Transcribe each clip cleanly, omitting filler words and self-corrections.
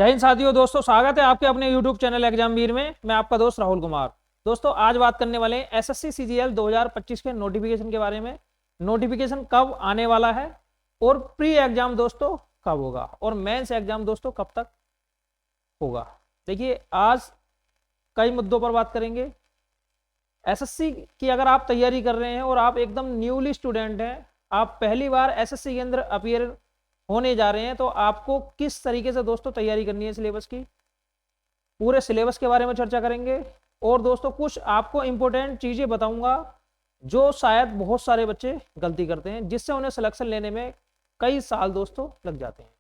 जय हिंद साथियों। दोस्तों स्वागत है आपके अपने YouTube चैनल एग्जाम वीर में। मैं आपका दोस्त राहुल कुमार। दोस्तों आज बात करने वाले हैं एसएससी सीजीएल 2025 के नोटिफिकेशन के बारे में। नोटिफिकेशन कब आने वाला है और प्री एग्जाम दोस्तों कब होगा और मेंस एग्जाम दोस्तों कब तक होगा। देखिए आज कई मुद्दों पर बात करेंगे। एसएससी की अगर आप तैयारी कर रहे हैं और आप एकदम न्यूली स्टूडेंट हैं, आप पहली बार एसएससी के अंदर अपीयर होने जा रहे हैं, तो आपको किस तरीके से दोस्तों तैयारी करनी है सिलेबस की, पूरे सिलेबस के बारे में चर्चा करेंगे। और दोस्तों कुछ आपको इंपॉर्टेंट चीजें बताऊंगा जो शायद बहुत सारे बच्चे गलती करते हैं, जिससे उन्हें सिलेक्शन लेने में कई साल दोस्तों लग जाते हैं।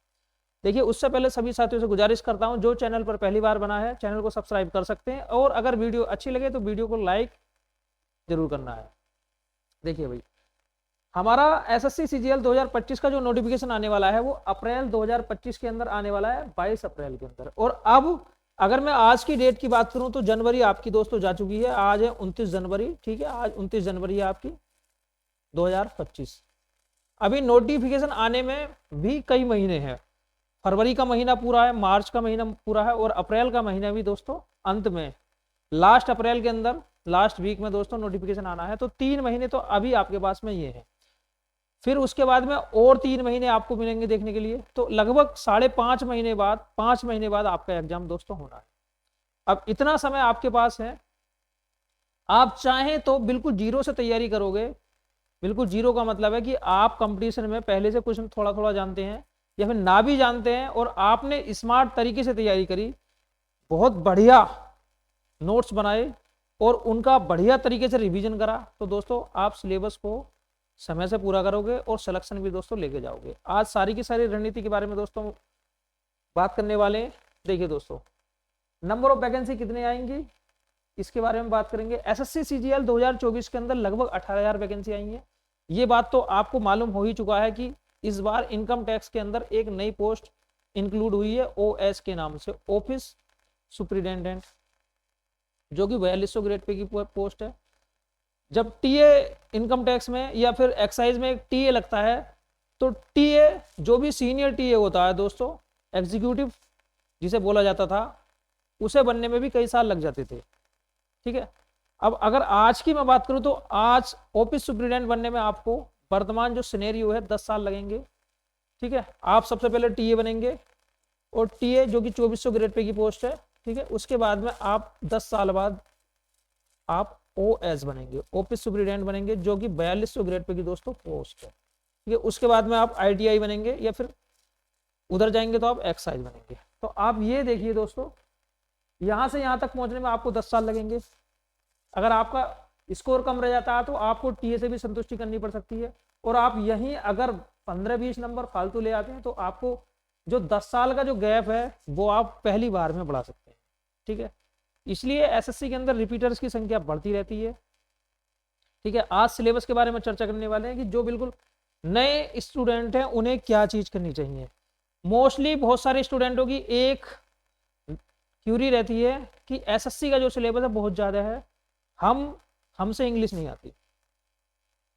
देखिए उससे पहले सभी साथियों से गुजारिश करता हूं, जो चैनल पर पहली बार बना है चैनल को सब्सक्राइब कर सकते हैं, और अगर वीडियो अच्छी लगे तो वीडियो को लाइक जरूर करना है। देखिए भाई, हमारा एसएससी सीजीएल 2025 का जो नोटिफिकेशन आने वाला है वो अप्रैल 2025 के अंदर आने वाला है, 22 अप्रैल के अंदर। और अब अगर मैं आज की डेट की बात करूं तो जनवरी आपकी दोस्तों जा चुकी है। आज है 29 जनवरी, ठीक है, आज 29 जनवरी है आपकी 2025। अभी नोटिफिकेशन आने में भी कई महीने हैं। फरवरी का महीना पूरा है, मार्च का महीना पूरा है, और अप्रैल का महीना भी दोस्तों अंत में, लास्ट अप्रैल के अंदर लास्ट वीक में दोस्तों नोटिफिकेशन आना है। तो 3 महीने तो अभी आपके पास में ये है। फिर उसके बाद में और 3 महीने आपको मिलेंगे देखने के लिए, तो लगभग 5.5 महीने बाद 5 महीने बाद आपका एग्जाम दोस्तों होना है। अब इतना समय आपके पास है, आप चाहें तो बिल्कुल जीरो से तैयारी करोगे। बिल्कुल जीरो का मतलब है कि आप कंपटीशन में पहले से कुछ थोड़ा थोड़ा जानते हैं या फिर ना भी जानते हैं, और आपने स्मार्ट तरीके से तैयारी करी, बहुत बढ़िया नोट्स बनाए और उनका बढ़िया तरीके से रिवीजन करा, तो दोस्तों आप सिलेबस को समय से पूरा करोगे और सिलेक्शन भी दोस्तों लेके जाओगे। आज सारी की सारी रणनीति के बारे में दोस्तों बात करने वाले हैं। देखिए दोस्तों, नंबर ऑफ वैकेंसी कितने आएंगी इसके बारे में बात करेंगे। एसएससी सीजीएल 2024 के अंदर लगभग 18,000 वैकेंसी आई है। ये बात तो आपको मालूम हो ही चुका है कि इस बार इनकम टैक्स के अंदर एक नई पोस्ट इंक्लूड हुई है, ओएस के नाम से, ऑफिस सुप्रिटेंडेंट, जो कि 4200 ग्रेड पे की पोस्ट है। जब टीए इनकम टैक्स में या फिर एक्साइज में एक टीए लगता है, तो टीए जो भी सीनियर टीए होता है दोस्तों, एग्जीक्यूटिव जिसे बोला जाता था, उसे बनने में भी कई साल लग जाते थे। ठीक है, अब अगर आज की मैं बात करूं तो आज ऑफिस सुप्रिटेंडेंट बनने में आपको वर्तमान जो सिनेरियो है 10 साल लगेंगे। ठीक है, आप सबसे पहले टीए बनेंगे, और टीए जो कि 2400 ग्रेड पे की पोस्ट है, ठीक है, उसके बाद में आप 10 साल बाद आप ओएस बनेंगे, ऑफिस सुप्रिटेंडेंट बनेंगे, जो कि 4200 ग्रेड पे की दोस्तों पोस्ट है। ठीक है, उसके बाद में आप आईटीआई बनेंगे, या फिर उधर जाएंगे तो आप एक्साइज बनेंगे। तो आप ये देखिए दोस्तों, यहां से यहां तक पहुंचने में आपको 10 साल लगेंगे। अगर आपका स्कोर कम रह जाता है तो आपको टीए से भी संतुष्टि करनी पड़ सकती है, और आप यहीं अगर 15-20 नंबर फालतू ले आते हैं तो आपको जो 10 साल का जो गैप है वो आप पहली बार में बढ़ा सकते हैं। ठीक है, इसलिए एसएससी के अंदर रिपीटर्स की संख्या बढ़ती रहती है। ठीक है, आज सिलेबस के बारे में चर्चा करने वाले हैं कि जो बिल्कुल नए स्टूडेंट हैं उन्हें क्या चीज करनी चाहिए। मोस्टली बहुत सारे स्टूडेंटों की एक क्यूरी रहती है कि एसएससी का जो सिलेबस है बहुत ज्यादा है, हमसे इंग्लिश नहीं आती,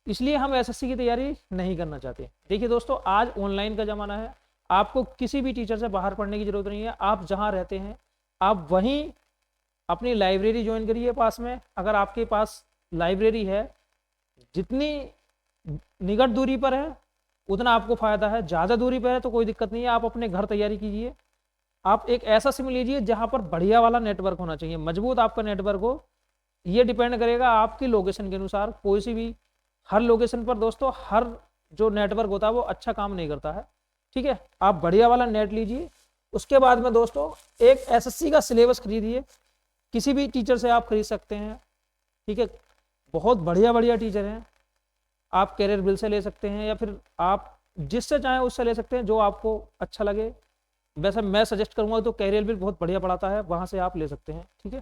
इसलिए हम एसएससी की तैयारी नहीं करना चाहते। देखिए दोस्तों, आज ऑनलाइन का जमाना है, आपको किसी भी टीचर से बाहर पढ़ने की जरूरत नहीं है। आप जहां रहते हैं आप वहीं अपनी लाइब्रेरी ज्वाइन करिए पास में। अगर आपके पास लाइब्रेरी है, जितनी निकट दूरी पर है उतना आपको फायदा है, ज्यादा दूरी पर है तो कोई दिक्कत नहीं है, आप अपने घर तैयारी कीजिए। आप एक ऐसा सिम लीजिए जहां पर बढ़िया वाला नेटवर्क होना चाहिए, मजबूत आपका नेटवर्क हो। ये डिपेंड करेगा आपकी लोकेशन के अनुसार। कोई सी भी हर लोकेशन पर दोस्तों हर जो नेटवर्क होता है वो अच्छा काम नहीं करता है। ठीक है, आप बढ़िया वाला नेट लीजिए। उसके बाद में दोस्तों एक एसएससी का सिलेबस खरीदिए, किसी भी टीचर से आप खरीद सकते हैं। ठीक है, बहुत बढ़िया बढ़िया टीचर हैं, आप कैरियर बिल से ले सकते हैं, या फिर आप जिससे चाहें उससे ले सकते हैं, जो आपको अच्छा लगे। वैसे मैं सजेस्ट करूंगा तो कैरियर बिल बहुत बढ़िया पढ़ाता है, वहां से आप ले सकते हैं। ठीक है,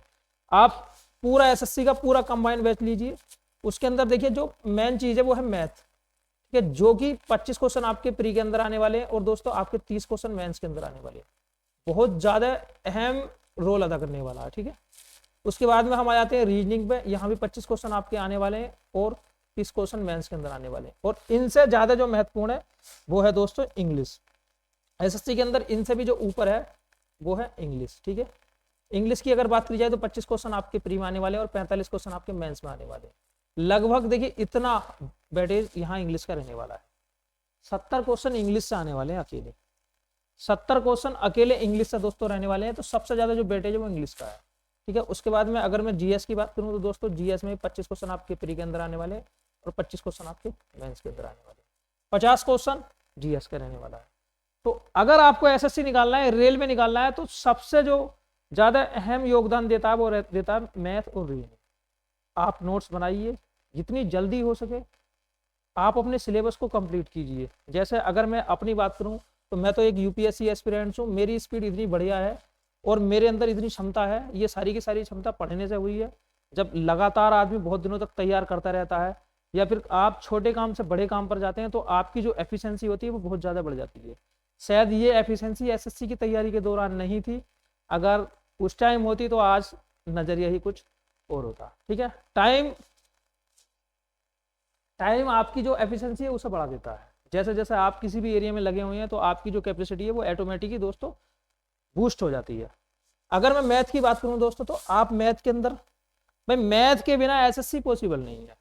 आप पूरा एसएससी का पूरा कंबाइंड बैच लीजिए। उसके अंदर देखिए जो मेन चीज है वो है मैथ। ठीक है, जो कि 25 क्वेश्चन आपके प्री के अंदर आने वाले हैं, और दोस्तों आपके 30 क्वेश्चन मेंस के अंदर आने वाले हैं। बहुत ज्यादा अहम रोल अदा करने वाला है। ठीक है, उसके बाद में हम आ जाते हैं रीजनिंग पे। यहाँ भी 25 क्वेश्चन आपके आने वाले हैं और 30 क्वेश्चन मेंस के अंदर आने वाले हैं। और इनसे ज्यादा जो महत्वपूर्ण है वो है दोस्तों इंग्लिश। एसएससी के अंदर इनसे भी जो ऊपर है वो है इंग्लिश। ठीक है, इंग्लिश की अगर बात की जाए तो 25 क्वेश्चन आपके प्री में आने वाले और 45 क्वेश्चन आपके मेंस में आने वाले। लगभग देखिए इतना वेटेज यहाँ इंग्लिश का रहने वाला है। 70 क्वेश्चन इंग्लिश से आने वाले हैं अकेले, 70 क्वेश्चन अकेले इंग्लिश से दोस्तों रहने वाले हैं। तो सबसे ज्यादा जो वेटेज है वो इंग्लिश का है। ठीक है, उसके बाद में अगर मैं जीएस की बात करूं तो दोस्तों जीएस में 25 क्वेश्चन आपके प्री के अंदर आने वाले हैं और 25 क्वेश्चन आपके मेंस के अंदर आने वाले, 50 क्वेश्चन जीएस का रहने वाला है। तो अगर आपको एसएससी निकालना है, रेलवे निकालना है, तो सबसे जो ज्यादा अहम योगदान देता है वो देता है मैथ और रीजनिंग। आप नोट्स बनाइए जितनी जल्दी हो सके, आप अपने सिलेबस को कंप्लीट कीजिए। जैसे अगर मैं अपनी बात करूं तो मैं तो एक यूपीएससी एस्पिरेंट्स हूं, मेरी स्पीड इतनी बढ़िया है और मेरे अंदर इतनी क्षमता है, ये सारी की सारी क्षमता पढ़ने से हुई है। जब लगातार आदमी बहुत दिनों तक तैयार करता रहता है या फिर आप छोटे काम से बड़े काम पर जाते हैं तो आपकी जो एफिशिएंसी होती है वो बहुत ज़्यादा बढ़ जाती है। शायद ये एफिशिएंसी एसएससी की तैयारी के दौरान नहीं थी, अगर उस टाइम होती तो आज नजरिया ही कुछ और होता। ठीक है, टाइम आपकी जो एफिशिएंसी है उसे बढ़ा देता है। जैसे जैसे आप किसी भी एरिया में लगे हुए हैं तो आपकी जो कैपेसिटी है वो ऑटोमेटिकली दोस्तों बूस्ट हो जाती है। अगर मैं मैथ की बात करूं दोस्तों तो आप मैथ के अंदर, भाई मैथ के बिना एसएससी पॉसिबल नहीं है,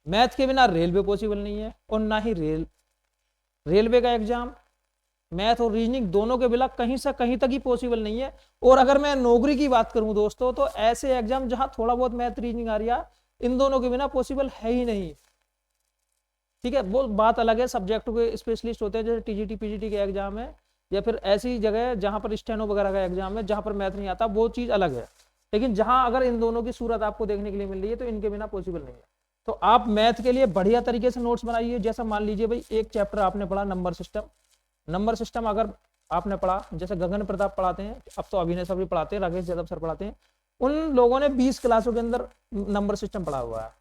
मैथ के बिना रेलवे पॉसिबल नहीं है और ना ही रेलवे का एग्जाम मैथ और रीजनिंग दोनों के बिना कहीं से कहीं तक ही पॉसिबल नहीं है। और अगर मैं नौकरी की बात करूं दोस्तों तो ऐसे एग्जाम जहां थोड़ा बहुत मैथ रीजनिंग आ रही है, इन दोनों के बिना पॉसिबल है ही नहीं। ठीक है, वो बात अलग है, सब्जेक्ट के स्पेशलिस्ट होते हैं जैसे टीजीटी पीजीटी के एग्जाम है या फिर ऐसी जगह जहां पर स्टेनो वगैरह का एग्जाम है जहां पर मैथ नहीं आता, वो चीज अलग है। लेकिन जहां अगर इन दोनों की सूरत आपको देखने के लिए मिल रही है तो इनके बिना पॉसिबल नहीं है। तो आप मैथ के लिए बढ़िया तरीके से नोट्स बनाइए। जैसा मान लीजिए भाई एक चैप्टर आपने पढ़ा नंबर सिस्टम अगर आपने पढ़ा, जैसे गगन प्रताप पढ़ाते हैं, अब तो अभिनय सर भी पढ़ाते हैं, राकेश यादव सर पढ़ाते हैं, उन लोगों ने 20 क्लासों के अंदर नंबर सिस्टम पढ़ा हुआ है।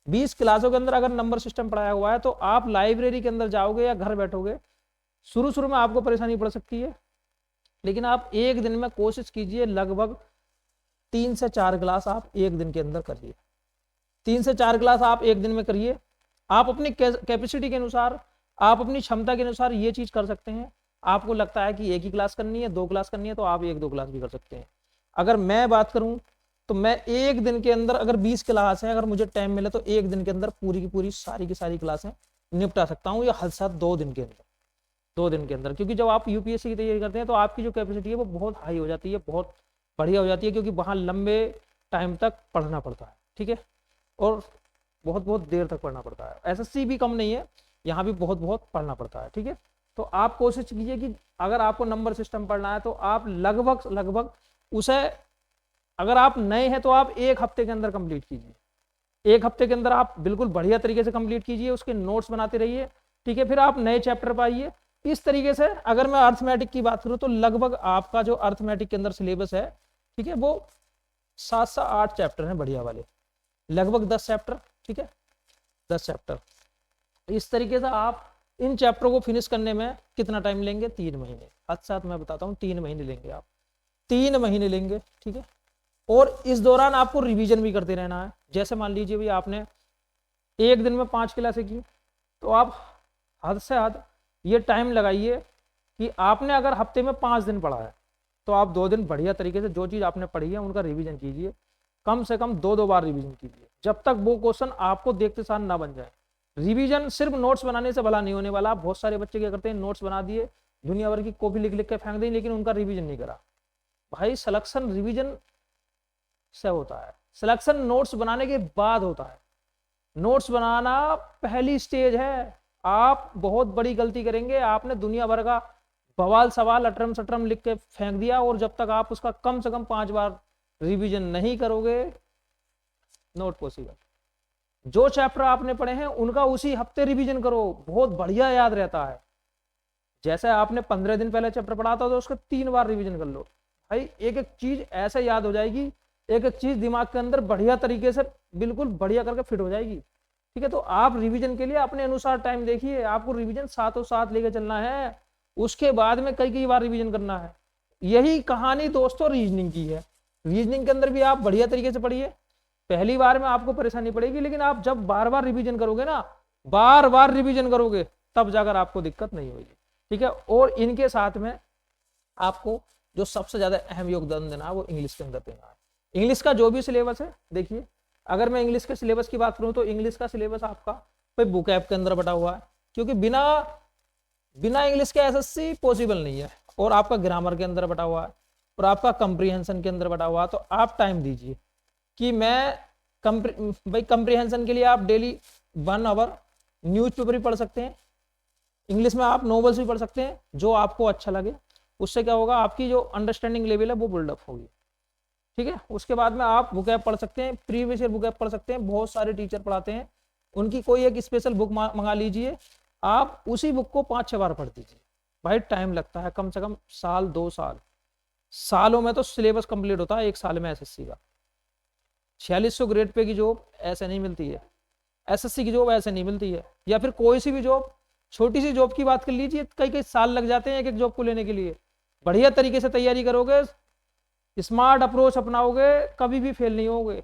20 क्लासों के अंदर अगर नंबर सिस्टम पढ़ाया हुआ है तो आप लाइब्रेरी के अंदर जाओगे या घर बैठोगे, शुरू में आपको परेशानी पड़ सकती है, लेकिन आप एक दिन में कोशिश कीजिए लगभग 3 से 4 क्लास आप एक दिन के अंदर करिए। 3 से 4 क्लास आप एक दिन में करिए। आप अपनी कैपेसिटी के अनुसार, आप अपनी क्षमता के अनुसार ये चीज कर सकते हैं। आपको लगता है कि एक ही क्लास करनी है, 2 क्लास करनी है, तो आप 1-2 क्लास भी कर सकते हैं। अगर मैं बात करूं तो मैं एक दिन के अंदर अगर 20 क्लास है, अगर मुझे टाइम मिले तो एक दिन के अंदर पूरी की पूरी सारी की सारी क्लासें निपटा सकता हूं, या हद से 2 दिन के अंदर, 2 दिन के अंदर। क्योंकि जब आप यूपीएससी की तैयारी करते हैं तो आपकी जो कैपेसिटी है वो बहुत हाई हो जाती है, बहुत बढ़िया हो जाती है, क्योंकि वहां लंबे टाइम तक पढ़ना पड़ता है। ठीक है, और बहुत देर तक पढ़ना पड़ता है। एसएससी भी कम नहीं है, यहाँ भी बहुत पढ़ना पड़ता है। ठीक है, तो आप कोशिश कीजिए कि अगर आपको नंबर सिस्टम पढ़ना है तो आप लगभग उसे, अगर आप नए हैं तो आप 1 हफ्ते के अंदर कंप्लीट कीजिए। 1 हफ्ते के अंदर आप बिल्कुल बढ़िया तरीके से कंप्लीट कीजिए, उसके नोट्स बनाते रहिए। ठीक है, फिर आप नए चैप्टर पाइए। इस तरीके से अगर मैं अर्थमेटिक की बात करूं तो लगभग आपका जो अर्थमेटिक के अंदर सिलेबस है, ठीक है, वो 7 से 8 चैप्टर हैं बढ़िया वाले, लगभग 10 चैप्टर। ठीक है, 10 चैप्टर। इस तरीके से आप इन चैप्टरों को फिनिश करने में कितना टाइम लेंगे? 3 महीने। अच्छा मैं बताता हूँ, 3 महीने लेंगे आप, 3 महीने लेंगे। ठीक है, और इस दौरान आपको रिवीजन भी करते रहना है। जैसे मान लीजिए भाई आपने एक दिन में 5 क्लासें की, तो आप हद से हद ये टाइम लगाइए कि आपने अगर हफ्ते में 5 दिन पढ़ा है तो आप 2 दिन बढ़िया तरीके से जो चीज़ आपने पढ़ी है उनका रिवीजन कीजिए। कम से कम 2-2 बार रिवीजन कीजिए, जब तक वो क्वेश्चन आपको देखते सार ना बन जाए। रिवीजन सिर्फ नोट्स बनाने से भला नहीं होने वाला। बहुत सारे बच्चे क्या करते हैं, नोट्स बना दिए, दुनिया भर की कॉपी लिख के फेंक दी, लेकिन उनका रिवीजन नहीं करा। भाई सिलेक्शन रिवीजन से होता है, सिलेक्शन नोट्स बनाने के बाद होता है। नोट्स बनाना पहली स्टेज है। आप बहुत बड़ी गलती करेंगे, आपने दुनिया भर का बवाल सवाल अटरम सटरम लिख के फेंक दिया, और जब तक आप उसका कम से कम 5 बार रिवीजन नहीं करोगे, नॉट पॉसिबल। जो चैप्टर आपने पढ़े हैं उनका उसी हफ्ते रिवीजन करो, बहुत बढ़िया याद रहता है। जैसे आपने 15 दिन पहले चैप्टर पढ़ा था तो उसका 3 बार रिवीजन कर लो। भाई एक एक चीज ऐसे याद हो जाएगी, एक एक चीज दिमाग के अंदर बढ़िया तरीके से बिल्कुल बढ़िया करके फिट हो जाएगी। ठीक है, तो आप रिवीजन के लिए अपने अनुसार टाइम देखिए। आपको रिवीजन साथों साथ लेके चलना है, उसके बाद में कई बार रिवीजन करना है। यही कहानी दोस्तों रीजनिंग की है। रीजनिंग के अंदर भी आप बढ़िया तरीके से पढ़िए। पहली बार में आपको परेशानी पड़ेगी, लेकिन आप जब बार बार रिवीजन करोगे ना, बार बार रिवीजन करोगे, तब जाकर आपको दिक्कत नहीं होगी। ठीक है, और इनके साथ में आपको जो सबसे ज्यादा अहम योगदान देना है वो इंग्लिश के अंदर देना है। इंग्लिश का जो भी सिलेबस है, देखिए अगर मैं इंग्लिश के सिलेबस की बात करूं तो इंग्लिश का सिलेबस आपका भाई बुक ऐप के अंदर बटा हुआ है, क्योंकि बिना इंग्लिश के एसएससी पॉसिबल नहीं है। और आपका ग्रामर के अंदर बटा हुआ है और आपका कंप्रीहेंशन के अंदर बटा हुआ है। तो आप टाइम दीजिए कि मैं भाई कंप्रीहेंशन के लिए आप डेली 1 आवर न्यूज़पेपर भी पढ़ सकते हैं, इंग्लिश में आप नॉवेल्स भी पढ़ सकते हैं, जो आपको अच्छा लगे। उससे क्या होगा, आपकी जो अंडरस्टैंडिंग लेवल है वो बिल्डअप होगी। ठीक है, उसके बाद में आप बुक ऐप पढ़ सकते हैं, प्रीवियस ईयर बुक ऐप पढ़ सकते हैं, बहुत सारे टीचर पढ़ाते हैं, उनकी कोई एक स्पेशल बुक मंगा लीजिए, आप उसी बुक को 5-6 बार पढ़ दीजिए। भाई टाइम लगता है कम से कम साल 2 साल, सालों में तो सिलेबस कंप्लीट होता है 1 साल में एसएससी का। 4600 ग्रेड पे की जॉब ऐसे नहीं मिलती है, एसएससी की जॉब ऐसे नहीं मिलती है। या फिर कोई सी भी जॉब, छोटी सी जॉब की बात कर लीजिए, कई साल लग जाते हैं एक एक जॉब को लेने के लिए। बढ़िया तरीके से तैयारी करोगे, स्मार्ट अप्रोच अपनाओगे, कभी भी फेल नहीं होगे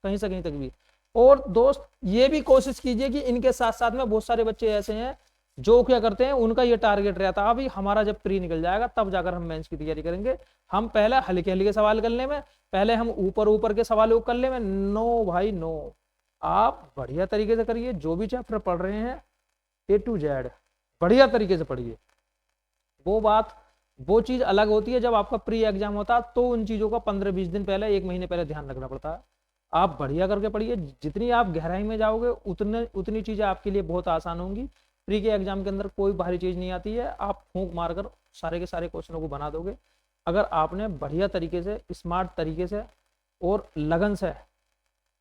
कहीं से कहीं तक भी। और दोस्त ये भी कोशिश कीजिए कि इनके साथ साथ में बहुत सारे बच्चे ऐसे हैं जो क्या करते हैं, उनका ये टारगेट रहता है अभी हमारा जब प्री निकल जाएगा तब जाकर हम मेंस की तैयारी करेंगे, हम पहले हल्के हल्के सवाल कर ले में, पहले हम ऊपर के सवालों कर ले में। नो भाई नो, आप बढ़िया तरीके से करिए, जो भी चैप्टर पढ़ रहे हैं A to Z बढ़िया तरीके से पढ़िए। वो चीज अलग होती है जब आपका प्री एग्जाम होता है, तो उन चीजों का 15-20 दिन पहले, 1 महीने पहले ध्यान रखना पड़ता है। आप बढ़िया करके पढ़िए, जितनी आप गहराई में जाओगे उतनी चीजें आपके लिए बहुत आसान होंगी। प्री के एग्जाम के अंदर कोई भारी चीज नहीं आती है, आप फूंक मारकर सारे के सारे क्वेश्चनों को बना दोगे, अगर आपने बढ़िया तरीके से, स्मार्ट तरीके से और लगन से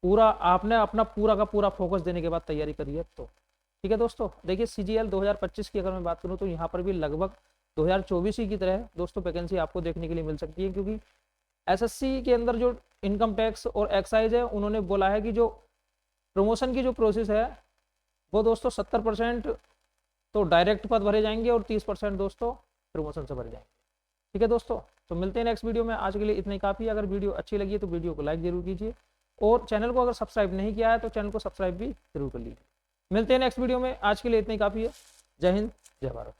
पूरा आपने अपना पूरा का पूरा फोकस देने के बाद तैयारी करी है तो। ठीक है दोस्तों, देखिए CGL 2025 की अगर मैं बात करूं तो यहाँ पर भी लगभग 2024 की तरह दोस्तों वैकेंसी आपको देखने के लिए मिल सकती है, क्योंकि एसएससी के अंदर जो इनकम टैक्स और एक्साइज है, उन्होंने बोला है कि जो प्रमोशन की जो प्रोसेस है वो दोस्तों 70% तो डायरेक्ट पद भरे जाएंगे और 30% दोस्तों प्रमोशन से भरे जाएंगे। ठीक है दोस्तों, तो मिलते हैं नेक्स्ट वीडियो में। आज के लिए इतना ही काफ़ी। अगर वीडियो अच्छी लगी है तो वीडियो को लाइक जरूर कीजिए, और चैनल को अगर सब्सक्राइब नहीं किया है तो चैनल को सब्सक्राइब भी जरूर कर लीजिए। मिलते हैं नेक्स्ट वीडियो में, आज के लिए इतना ही काफ़ी है। जय हिंद, जय भारत।